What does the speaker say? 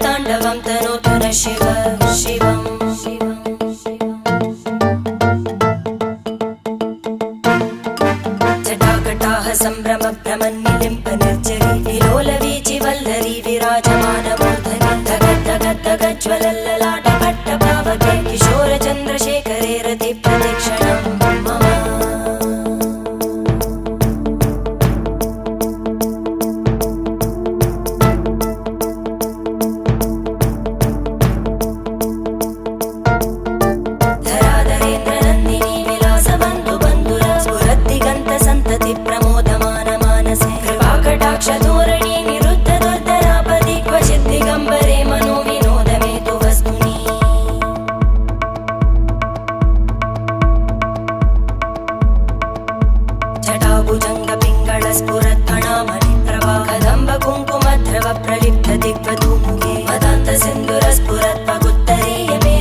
ताण्डवं तनोतु न शिव शिवम् जटाकटाः सम्भ्रम भ्रमन्निलिम्प निर्जरी विलोलवीचि वल्लरी विराजमानमूर्धनि धगज्ज्वलल्ललाटपट्टपावके किशोरचन्द्रशेखरे रतिप्रतिक्षणं मम धोरणी निरुद्ध दुर्धरापदि क्वचित् दिगम्बरे मनो विनोदमेतु वस्तुनि जटाभुजङ्ग पिङ्गळ स्फुरत्फणामणि प्रभा कदम्ब कुङ्कुमद्रव प्रलिप्त दिग्वत्